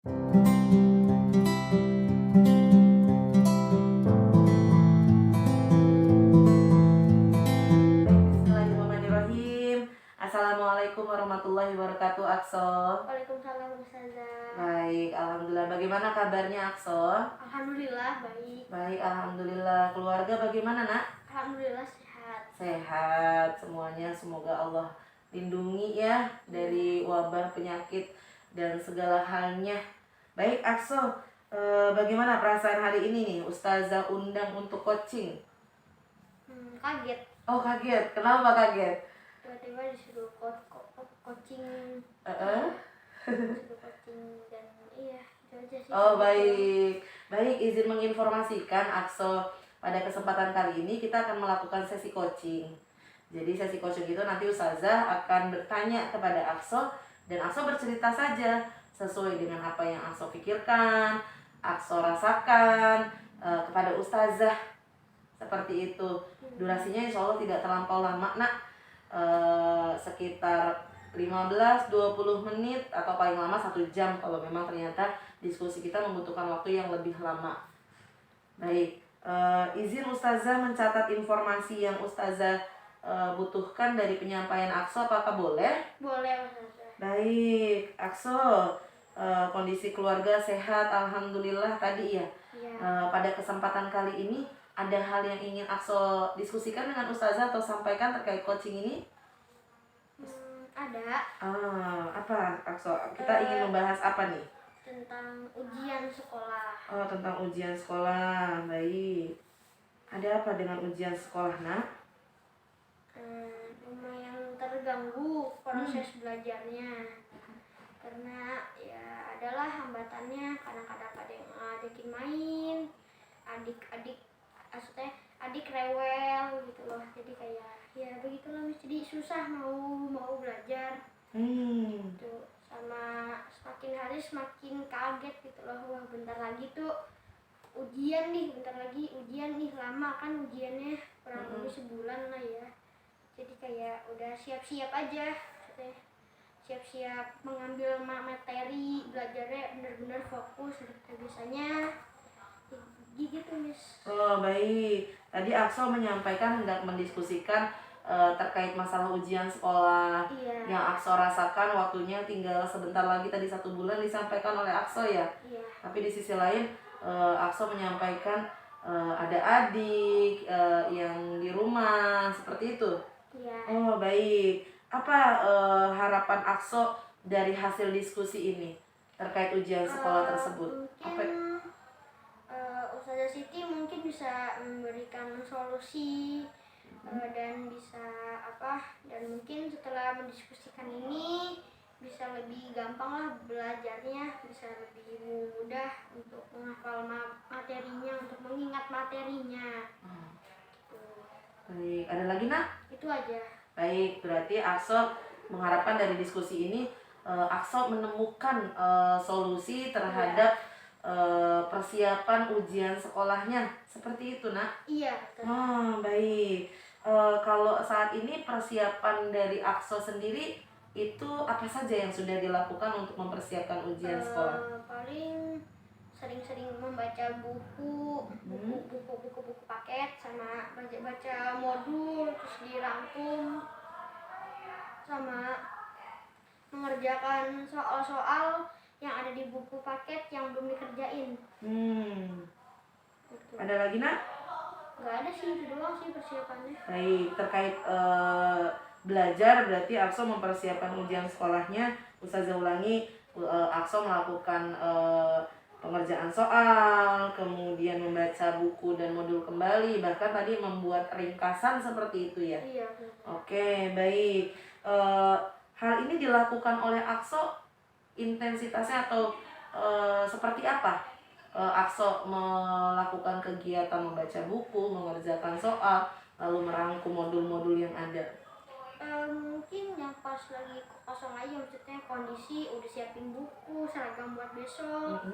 Bismillahirrahmanirrahim. Assalamualaikum warahmatullahi wabarakatuh, Akso. Waalaikumsalam Ustazah. Baik, alhamdulillah. Bagaimana kabarnya, Akso? Alhamdulillah baik. Baik, alhamdulillah. Keluarga bagaimana, Nak? Alhamdulillah sehat. Sehat semuanya. Semoga Allah lindungi ya dari wabah, penyakit dan segala halnya. Baik, Akso. Bagaimana perasaan hari ini nih? Ustazah undang untuk coaching. Kaget. Oh, kaget. Kenapa kaget? Tiba-tiba disuruh coaching. Disuruh coaching dan iya itu aja sih. Oh, baik. Baik, izin menginformasikan Akso, pada kesempatan kali ini kita akan melakukan sesi coaching. Jadi sesi coaching itu nanti Ustazah akan bertanya kepada Akso dan Akso bercerita saja sesuai dengan apa yang Akso pikirkan, Akso rasakan kepada Ustazah. Seperti itu. Durasinya insya Allah tidak terlampau lama, Nak. Sekitar 15-20 menit atau paling lama 1 jam kalau memang ternyata diskusi kita membutuhkan waktu yang lebih lama. Baik, izin Ustazah mencatat informasi yang Ustazah butuhkan dari penyampaian Akso, apakah boleh? Boleh Ustazah. Baik, Akso, kondisi keluarga sehat alhamdulillah tadi ya. Iya. Pada kesempatan kali ini ada hal yang ingin Akso diskusikan dengan Ustazah atau sampaikan terkait coaching ini? Ada Apa Akso? Kita ingin membahas apa nih? tentang ujian sekolah. Oh, tentang ujian sekolah. Baik. Ada apa dengan ujian sekolah, Nak? Lumayan terganggu proses belajarnya karena ya adalah hambatannya kadang-kadang ada yang ngajakin main, adik rewel gitu loh, jadi kayak ya begitulah, jadi susah mau belajar gitu. Sama semakin hari semakin kaget gitu loh, wah bentar lagi tuh ujian nih, lama kan ujiannya kurang lebih sebulan lah ya, jadi kayak udah siap-siap aja, siap-siap mengambil materi, belajarnya bener-bener fokus seperti biasanya gitu, Miss. Oh, baik. Tadi Akso menyampaikan hendak mendiskusikan terkait masalah ujian sekolah. Iya. Yang Akso rasakan waktunya tinggal sebentar lagi, tadi 1 bulan disampaikan oleh Akso ya. Iya. Tapi di sisi lain Akso menyampaikan ada adik yang di rumah seperti itu. Iya. Oh, baik. Apa harapan Akso dari hasil diskusi ini terkait ujian sekolah tersebut? Mungkin Ustazah Siti mungkin bisa memberikan solusi dan mungkin setelah mendiskusikan ini bisa lebih gampang lah belajarnya, bisa lebih mudah untuk menghafal materinya, untuk mengingat materinya. Gitu. Baik, ada lagi, Nak? Itu aja. Baik, berarti Akso mengharapkan dari diskusi ini Akso menemukan solusi terhadap persiapan ujian sekolahnya. Seperti itu, Nak? Iya. Baik. Kalau saat ini persiapan dari Akso sendiri itu apa saja yang sudah dilakukan untuk mempersiapkan ujian sekolah? Paling sering-sering membaca buku paket, sama baca modul terus dirangkum, sama mengerjakan soal-soal yang ada di buku paket yang belum dikerjain. Gitu. Ada lagi, Nak? Nggak ada sih, itu doang sih persiapannya. Baik, terkait belajar berarti Akso mempersiapkan ujian sekolahnya. Ustazah ulangi, Akso melakukan pengerjaan soal, kemudian membaca buku dan modul kembali, bahkan tadi membuat ringkasan seperti itu ya. Iya. Oke, baik. Hal ini dilakukan oleh Akso intensitasnya atau seperti apa? Akso melakukan kegiatan membaca buku, mengerjakan soal, lalu merangkum modul-modul yang ada. Mungkin yang pas lagi kosong aja, maksudnya kondisi udah siapin buku, seragam buat besok,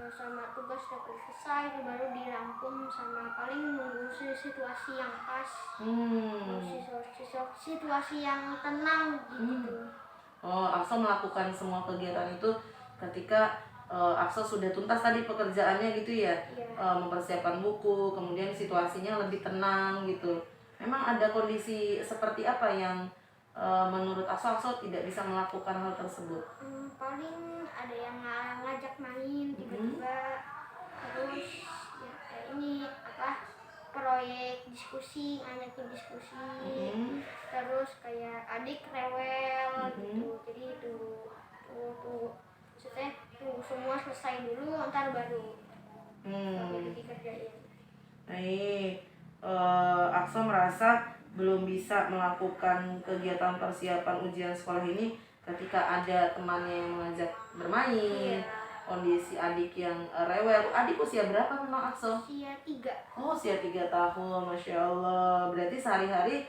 sama tugas udah selesai, baru dirangkum, sama paling nunggu situasi yang pas, situasi yang tenang gitu. Akso melakukan semua kegiatan itu ketika Akso sudah tuntas tadi pekerjaannya gitu ya, Iya. mempersiapkan buku, kemudian situasinya lebih tenang gitu. Memang ada kondisi seperti apa yang menurut Akso tidak bisa melakukan hal tersebut? Paling ada yang ngajak main tiba-tiba, terus ya kayak ini apa, proyek diskusi, ngajakin diskusi, terus kayak adik rewel gitu. Jadi tuh maksudnya tunggu semua selesai dulu ntar baru dikerjain. Baik, Akso merasa belum bisa melakukan kegiatan persiapan ujian sekolah ini ketika ada temannya yang mengajak bermain, Iya. kondisi adik yang rewel. Adik usia berapa memang Akso? Usia 3. Oh, usia 3 tahun, Masya Allah. Berarti sehari-hari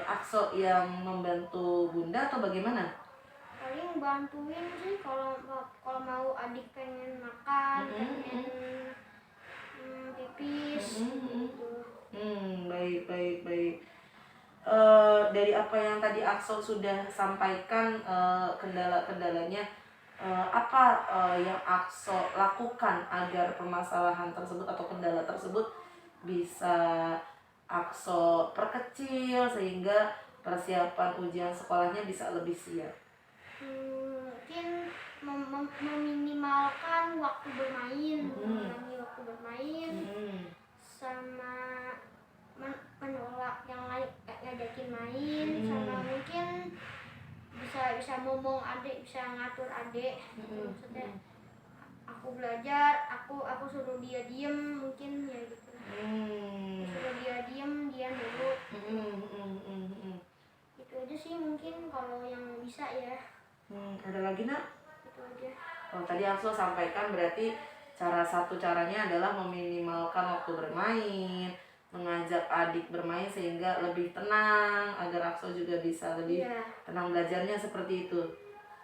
Akso yang membantu bunda atau bagaimana? Paling bantuin sih kalau mau adik pengen makan, pengen pipis gitu. Baik, baik, baik. Dari apa yang tadi Akso sudah sampaikan, kendala-kendalanya, apa yang Akso lakukan agar permasalahan tersebut atau kendala tersebut bisa Akso perkecil sehingga persiapan ujian sekolahnya bisa lebih siap? Mungkin meminimalkan waktu bermain, mengurangi waktu bermain, sama menolak yang lain ngajakin main, sama mungkin bisa ngomong adik, bisa ngatur adik. Maksudnya aku belajar, aku suruh dia diem, mungkin ya gitu. Suruh dia diem, dia nurut. Itu aja sih mungkin kalau yang bisa ya. Ada lagi nak? Itu aja. Oh, tadi Akso sampaikan berarti satu caranya adalah meminimalkan waktu bermain, mengajak adik bermain sehingga lebih tenang agar Akso juga bisa lebih tenang belajarnya seperti itu.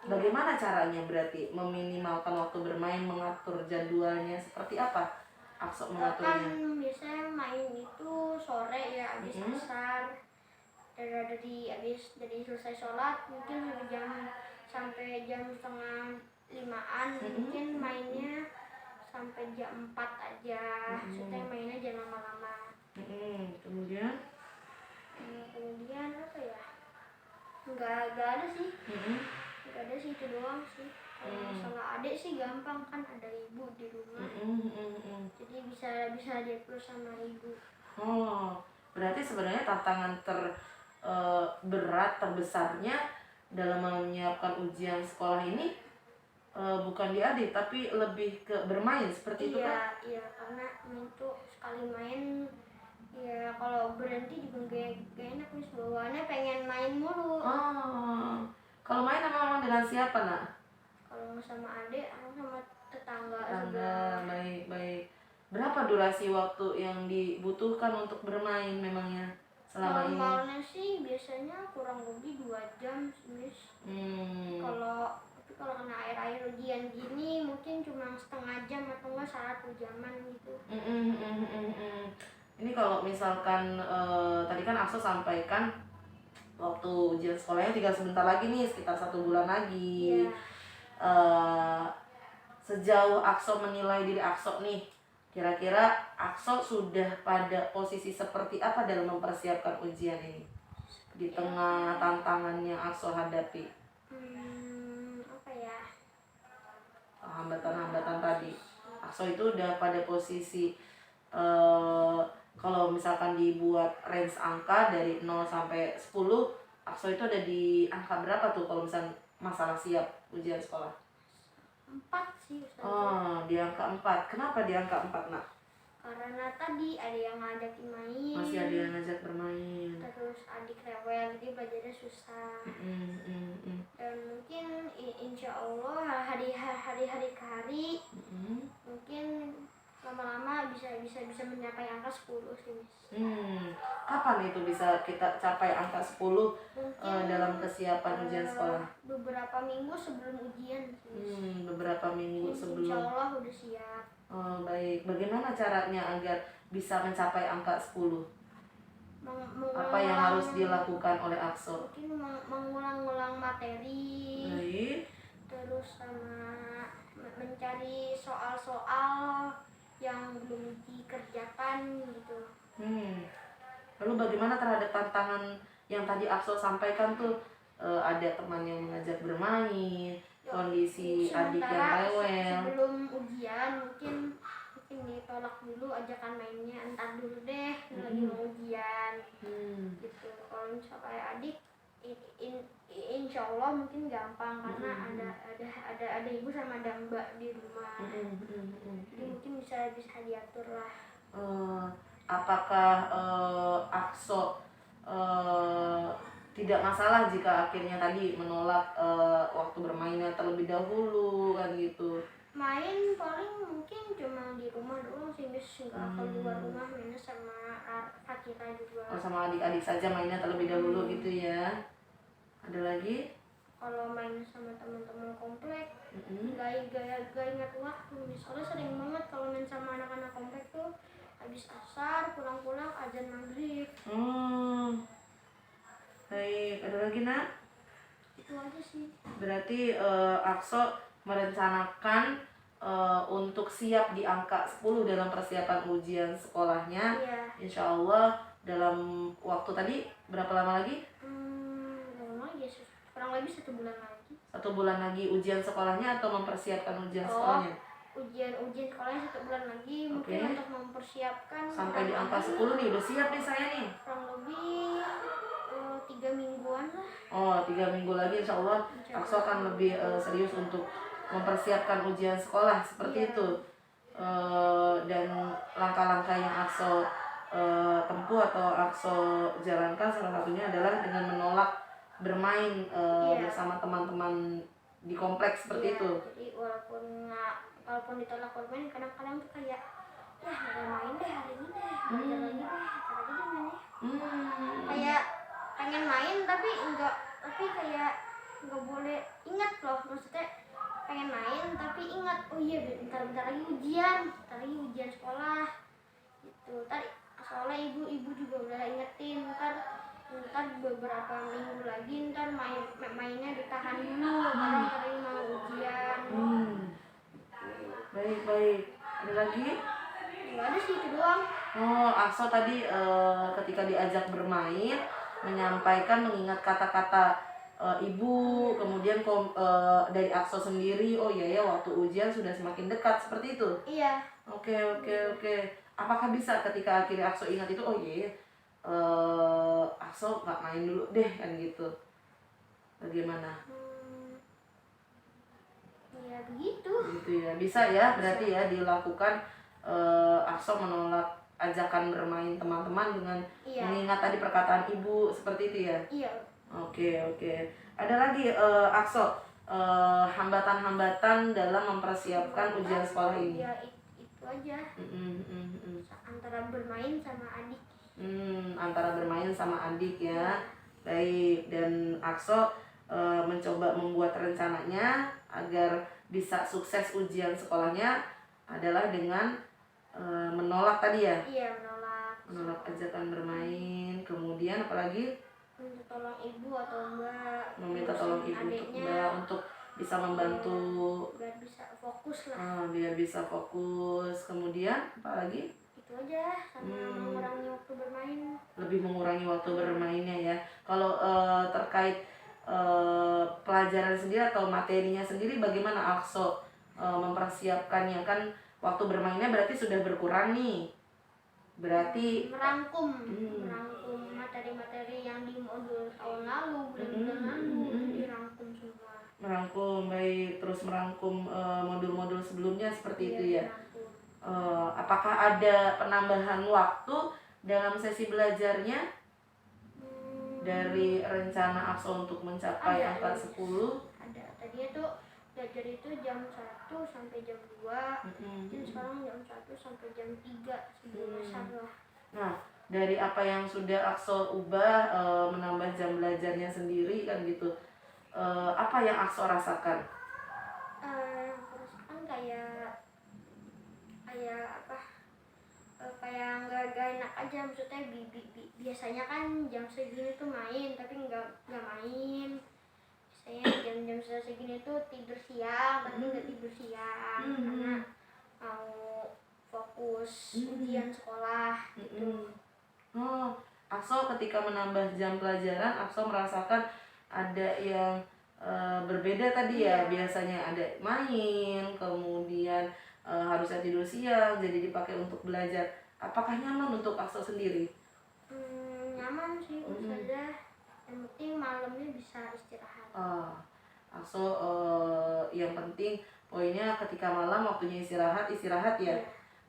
Bagaimana caranya berarti meminimalkan waktu bermain, mengatur jadwalnya seperti apa Akso mengaturnya? Kan biasanya main itu sore ya, habis asar, dari selesai sholat mungkin sampai jam 4:30, mungkin mainnya sampai jam 4 aja. Maksudnya mainnya jangan lama-lama. Kemudian apa ya, nggak ada sih. Nggak ada sih, itu doang sih. Kalau masalah adik sih gampang, kan ada ibu di rumah. Jadi bisa diatur sama ibu. Oh, berarti sebenarnya tantangan berat terbesarnya dalam menyiapkan ujian sekolah ini bukan di adik tapi lebih ke bermain seperti itu kan? Iya, karena main tuh sekali main ya, kalau berhenti juga gak enak, mis bawaannya pengen main mulu. Oh, kalau main memang dengan siapa nak? Kalau sama adik, aku sama tetangga. Baik, baik. Berapa durasi waktu yang dibutuhkan untuk bermain memangnya selama ini? Normalnya sih biasanya kurang lebih 2 jam sih, mis. Tapi kalau kena air ujian gini mungkin cuma setengah jam atau enggak 1 jaman gitu. Ini kalau misalkan tadi kan Akso sampaikan waktu ujian sekolahnya tinggal sebentar lagi nih, sekitar 1 bulan lagi. Sejauh Akso menilai diri Akso nih, kira-kira Akso sudah pada posisi seperti apa dalam mempersiapkan ujian ini di tengah tantangan yang Akso hadapi? Apa ya, Hambatan-hambatan tadi, Akso itu udah pada posisi kalau misalkan dibuat range angka dari 0 sampai 10, Akso itu ada di angka berapa tuh kalau misalnya masalah siap ujian sekolah? 4 sih, Ustazah. Oh, di angka 4. Kenapa di angka 4 nak? Karena tadi ada yang ngajakin main, Masih ada yang ngajak bermain, terus adik rewel, jadi belajarnya susah. Dan mungkin insya Allah hari ke hari mungkin lama-lama bisa mencapai angka 10 sih, mis. Kapan itu bisa kita capai angka 10 dalam kesiapan ujian sekolah? Beberapa minggu sebelum ujian sih, mis. Beberapa minggu Insya sebelum. Allah udah siap. Oh, baik. Bagaimana caranya agar bisa mencapai angka 10? Apa yang harus dilakukan oleh Akso? Mungkin mengulang-ulang materi. Baik. Terus sama cari soal-soal yang belum dikerjakan gitu. Lalu bagaimana terhadap tantangan yang tadi Akso sampaikan tuh? Ada teman yang mengajak bermain, kondisi adik yang Sementara rewel. sebelum ujian mungkin ditolak dulu ajakan mainnya, entar dulu deh lagi mau ujian gitu. Kalau misalnya kayak adik insya Allah mungkin gampang karena ada ibu sama ada mbak di rumah. Jadi mungkin bisa diatur lah. Apakah Akso tidak masalah jika akhirnya tadi menolak waktu bermainnya terlebih dahulu kan gitu? Main paling mungkin cuma di rumah doang sih, Miss. Nggak keluar rumah, mainnya sama kita juga. Sama adik-adik saja mainnya terlebih dahulu gitu ya. Ada lagi? Kalau main sama teman-teman komplek, gak ingat waktu. Soalnya sering banget kalau main sama anak-anak komplek tuh habis asar, pulang-pulang azan maghrib. Baik, ada lagi nak? Itu aja sih. Berarti Akso merencanakan untuk siap di angka 10 dalam persiapan ujian sekolahnya. Iya. Insya Allah dalam waktu tadi berapa lama lagi? Kurang lebih 1 bulan lagi. 1 bulan lagi ujian sekolahnya atau mempersiapkan ujian sekolahnya? Ujian sekolahnya 1 bulan lagi. Mungkin untuk mempersiapkan sampai di angka 10 nih, udah siap nih saya nih. Kurang lebih 3 mingguan lah. 3 minggu lagi insya Allah Akso akan lebih serius untuk mempersiapkan ujian sekolah seperti itu. Dan langkah-langkah yang Akso tempuh atau Akso jalankan salah satunya adalah dengan menolak bermain bersama teman-teman di kompleks seperti itu. Jadi walaupun ditolak bermain, kadang-kadang tuh kayak ya nggak main deh hari ini deh, belajar lagi deh mainnya. Kayak pengen main tapi kayak nggak boleh, ingat loh, maksudnya pengen main tapi ingat, oh iya bentar lagi ujian sekolah gitu. Soalnya ibu juga udah ingetin, ntar beberapa minggu lagi mainnya ditahan dulu karena hari mau ujian. Baik. Ada lagi? Nggak ada sih, itu doang. Akso tadi ketika diajak bermain menyampaikan, mengingat kata-kata ibu, kemudian dari Akso sendiri, oh iya ya waktu ujian sudah semakin dekat seperti itu. Iya. Oke. Apakah bisa ketika akhirnya Akso ingat itu, oh iya ya, Akso nggak main dulu deh kan gitu? Bagaimana? Ya begitu. Gitu ya, bisa ya berarti ya dilakukan. Akso menolak ajakan bermain teman-teman dengan mengingat tadi perkataan ibu seperti itu ya. Iya. Oke. Ada lagi Akso hambatan-hambatan dalam mempersiapkan ujian sekolah ini? Ya itu aja. Antara bermain sama adik. Antara bermain sama adik ya. Baik, dan Akso mencoba membuat rencananya agar bisa sukses ujian sekolahnya adalah dengan menolak tadi ya? Iya, menolak ajakan bermain. Kemudian apalagi? Minta tolong ibu atau mbak. Meminta tolong ibu untuk mbak untuk bisa membantu biar bisa fokus lah. Biar bisa fokus. Kemudian apalagi? Itu aja, sama mengurangi waktu bermain. Lebih mengurangi waktu bermainnya ya. Kalau terkait pelajaran sendiri atau materinya sendiri, bagaimana Akso mempersiapkannya? Kan waktu bermainnya berarti sudah berkurang nih. Berarti merangkum materi-materi yang di modul tahun lalu, bulan lalu dirangkum semua. Merangkum, baik. Terus merangkum modul-modul sebelumnya seperti itu ya. Apakah ada penambahan waktu dalam sesi belajarnya dari rencana Akso untuk mencapai angka 10? Ada. Tadinya tuh belajar itu jam 1 sampai jam 2. Dan sekarang jam 1 sampai jam 3 sebelum asar lah. Nah, dari apa yang sudah Akso ubah, menambah jam belajarnya sendiri kan gitu, apa yang Akso rasakan? Rasakan kayak kayak nggak enak aja, maksudnya biasanya kan jam segini tuh main tapi nggak main. saya jam-jam segini tuh tidur siang, tapi nggak tidur siang karena mau fokus ujian sekolah gitu. Oh, Akso ketika menambah jam pelajaran, Akso merasakan ada yang berbeda tadi ya. Biasanya ada main, kemudian harusnya tidur siang, jadi dipakai untuk belajar. Apakah nyaman untuk Akso sendiri? Nyaman sih Ustazah, yang penting malamnya bisa istirahat. Akso yang penting poinnya ketika malam waktunya istirahat ya.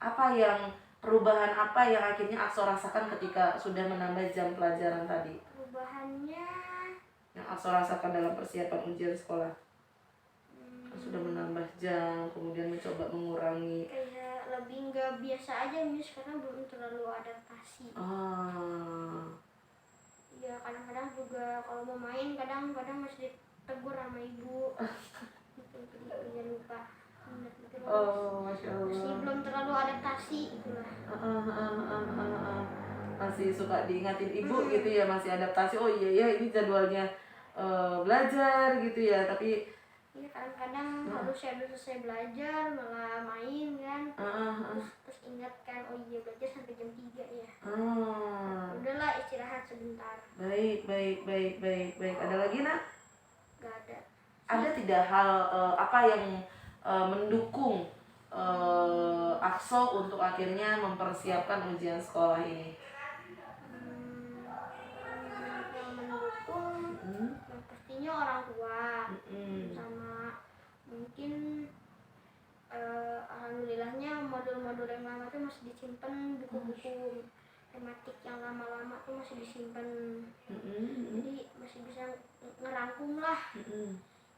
Apa yang perubahan apa yang akhirnya Akso rasakan ketika sudah menambah jam pelajaran tadi? Perubahannya Yang Akso rasakan dalam persiapan ujian sekolah? Sudah menambah jam, kemudian mencoba mengurangi. Kayak lebih nggak biasa aja Miss, karena belum terlalu adaptasi. Ya kadang-kadang juga kalau mau main kadang-kadang masih ditegur sama ibu. Jangan lupa. Masya Allah. Masih belum terlalu adaptasi itulah. Masih suka diingatin ibu gitu ya, masih adaptasi. Oh iya ya, ini jadwalnya belajar gitu ya, tapi ya kadang-kadang harusnya udah selesai belajar malah main kan. Terus ingat kan, oh iya belajar sampai jam 3 ya. Udahlah istirahat sebentar. Baik. Ada lagi nak? Gak ada. Ada tidak hal apa yang mendukung Akso untuk akhirnya mempersiapkan ujian sekolah ini? Yang mendukung yang pastinya orang tua, sama mungkin alhamdulillahnya modul-modul yang lama tuh masih disimpan, buku-buku tematik yang lama-lama tuh masih disimpan. Jadi masih bisa ngerangkum lah.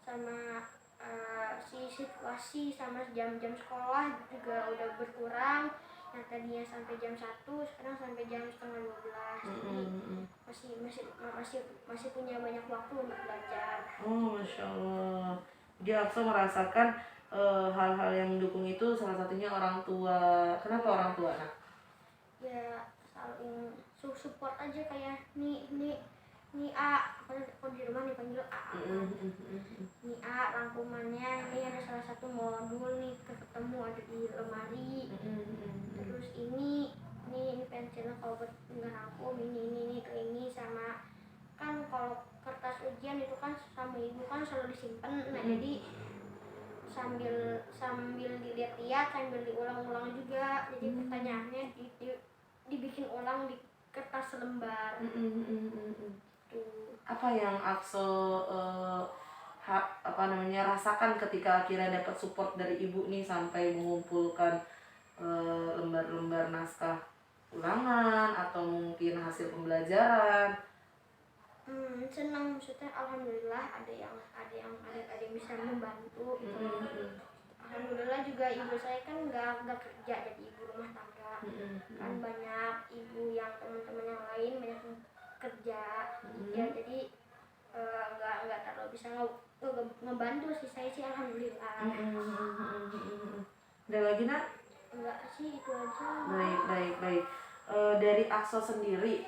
Sama si situasi sama jam-jam sekolah juga udah berkurang. Yang tadinya sampai jam 1 sekarang sampai jam setengah 12. Jadi masih punya banyak waktu untuk belajar. Masya Allah. Jadi Akso merasakan hal-hal yang mendukung itu salah satunya orang tua. Kenapa orang tua nak? Ya saling support aja, kayak nih A, kalau di rumah dipanggil A. Ini A rangkumannya, ini ada salah satu modul nih ketemu ada di lemari. Terus ini pensilnya kalau buat ngerangkum ini ke ini, sama kan kalau kertas ujian itu kan sama ibu kan selalu disimpan. Nah jadi sambil dilihat-lihat sambil diulang-ulang juga. Jadi pertanyaannya dibikin ulang di kertas selembar. Apa yang Akso rasakan ketika akhirnya dapat support dari ibu nih sampai mengumpulkan lembar-lembar naskah ulangan atau mungkin hasil pembelajaran? Senang, maksudnya alhamdulillah ada yang bisa membantu gitu. Alhamdulillah juga ibu saya kan nggak kerja, jadi ibu rumah tangga. Kan banyak ibu yang teman-teman yang lain banyak yang kerja. Ya jadi nggak terlalu bisa ngebantu sih, saya sih alhamdulillah. Ada lagi nak? Enggak sih, itu aja. Baik. Dari Akso sendiri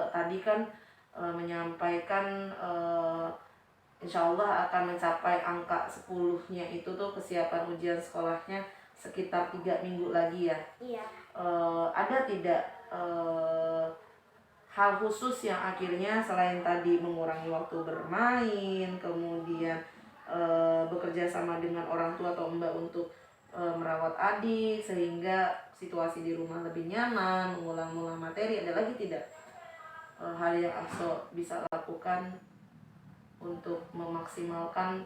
tadi kan menyampaikan insya Allah akan mencapai angka 10-nya itu tuh kesiapan ujian sekolahnya sekitar 3 minggu lagi ya. Iya. Ada tidak hal khusus yang akhirnya selain tadi mengurangi waktu bermain, kemudian bekerja sama dengan orang tua atau mbak untuk merawat adik sehingga situasi di rumah lebih nyaman, mengulang-ulang materi, ada lagi tidak hal yang Akso bisa lakukan untuk memaksimalkan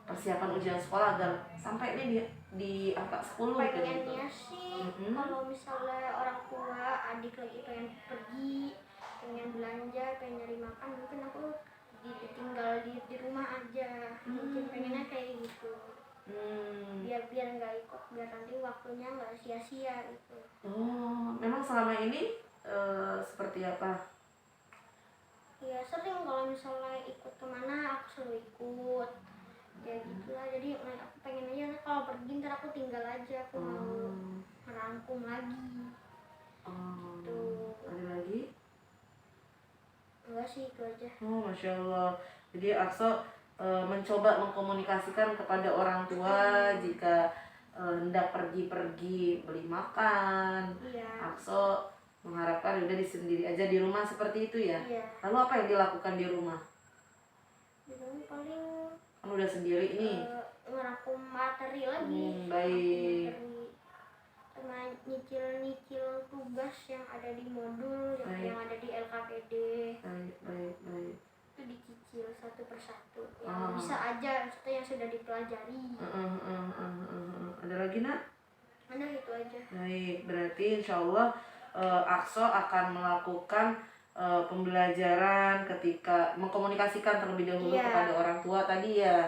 persiapan ujian sekolah agar sampai ini di angka 10 gitu? Pengennya sih kalau misalnya orang tua adik lagi pengen pergi, pengen belanja, pengen nyari makan, mungkin aku ditinggal di rumah aja. Mungkin pengennya kayak gitu. Biar nggak ikut, biar nanti waktunya nggak sia-sia gitu. Memang selama ini seperti apa? Ya sering, kalau misalnya ikut kemana aku selalu ikut. Ya gitulah, jadi aku pengen aja kalau pergi ntar aku tinggal aja, aku mau merangkum lagi. Gitu. Ada lagi? Enggak sih, itu aja. Masya Allah. Jadi Akso mencoba mengkomunikasikan kepada orang tua jika hendak pergi-pergi beli makan. Iya. Akso mengharapkan udah sendiri aja di rumah seperti itu ya. Iya. Lalu apa yang dilakukan di rumah? Di rumah paling Kan udah sendiri nih. ngerangkum materi lagi. Baik. Materi. Sama nyicil tugas yang ada di modul, yang ada di LKPD. Baik. Itu dicicil satu persatu. Yang bisa aja, maksudnya yang sudah dipelajari. Ada lagi nak? Ada itu aja. Baik, berarti insya Allah Akso akan melakukan pembelajaran ketika mengkomunikasikan terlebih dahulu kepada orang tua tadi ya.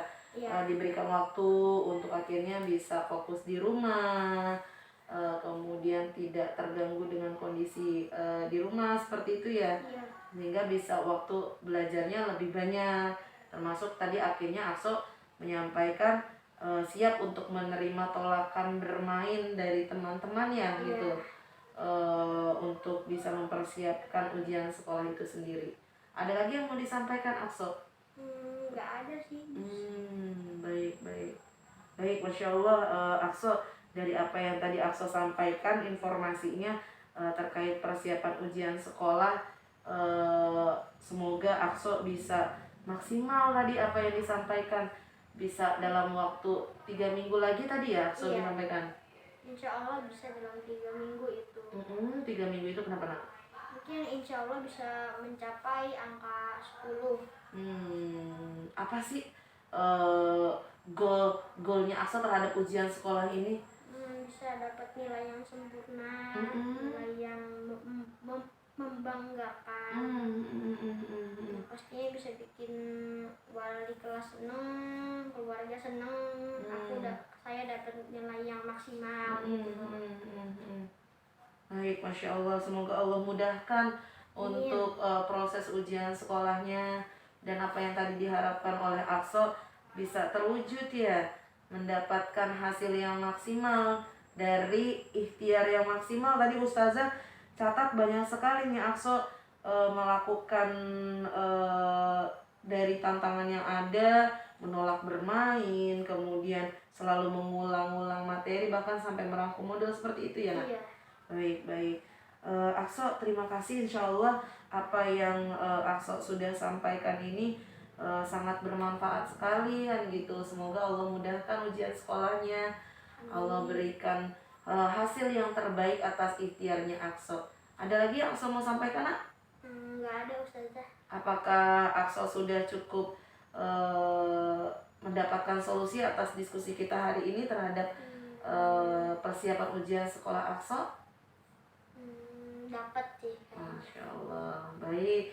Diberikan waktu untuk akhirnya bisa fokus di rumah, kemudian tidak terganggu dengan kondisi di rumah seperti itu ya. Sehingga bisa waktu belajarnya lebih banyak, termasuk tadi akhirnya Akso menyampaikan siap untuk menerima tolakan bermain dari teman-teman ya gitu, untuk bisa mempersiapkan ujian sekolah itu sendiri. Ada lagi yang mau disampaikan Akso? Nggak ada sih. Baik, Masya Allah. Akso, dari apa yang tadi Akso sampaikan informasinya terkait persiapan ujian sekolah, semoga Akso bisa maksimal tadi apa yang disampaikan, bisa dalam waktu 3 minggu lagi tadi ya Akso disampaikan. Insya Allah bisa dalam 3 minggu itu. 3 minggu itu kenapa nak? Mungkin insya Allah bisa mencapai angka 10. Apa sih goalnya Akso terhadap ujian sekolah ini? Bisa dapat nilai yang sempurna, nilai yang membanggakan. Pastinya bisa bikin wali kelas seneng, keluarga seneng. Saya dapat nilai yang maksimal. Baik, Masya Allah. Semoga Allah mudahkan untuk proses ujian sekolahnya, dan apa yang tadi diharapkan oleh Akso bisa terwujud ya, mendapatkan hasil yang maksimal dari ikhtiar yang maksimal. Tadi Ustazah catat banyak sekali nih Akso melakukan dari tantangan yang ada, menolak bermain, kemudian selalu mengulang-ulang materi, bahkan sampai merangkum modul seperti itu ya nak? Baik. Akso, terima kasih. Insya Allah apa yang Akso sudah sampaikan ini sangat bermanfaat sekali kan gitu. Semoga Allah mudahkan ujian sekolahnya. Allah berikan hasil yang terbaik atas ikhtiarnya Akso. Ada lagi yang Akso mau sampaikan nak? Nggak ada Ustazah. Apakah Akso sudah cukup mendapatkan solusi atas diskusi kita hari ini terhadap persiapan ujian sekolah Akso? Dapat sih. Masya Allah. Baik,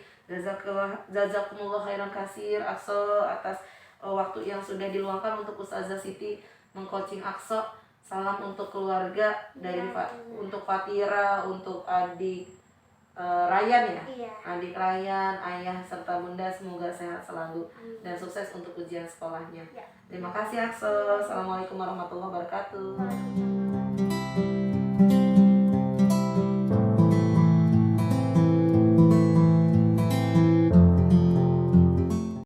jazakumullah khairan kasir Akso atas waktu yang sudah diluangkan untuk Ustazah Siti mengcoaching Akso. Salam untuk keluarga dari untuk Fatira, untuk adik Ryan ya. Adik Ryan, ayah serta bunda semoga sehat selalu dan sukses untuk ujian sekolahnya. Terima kasih Akso. Assalamualaikum warahmatullahi wabarakatuh.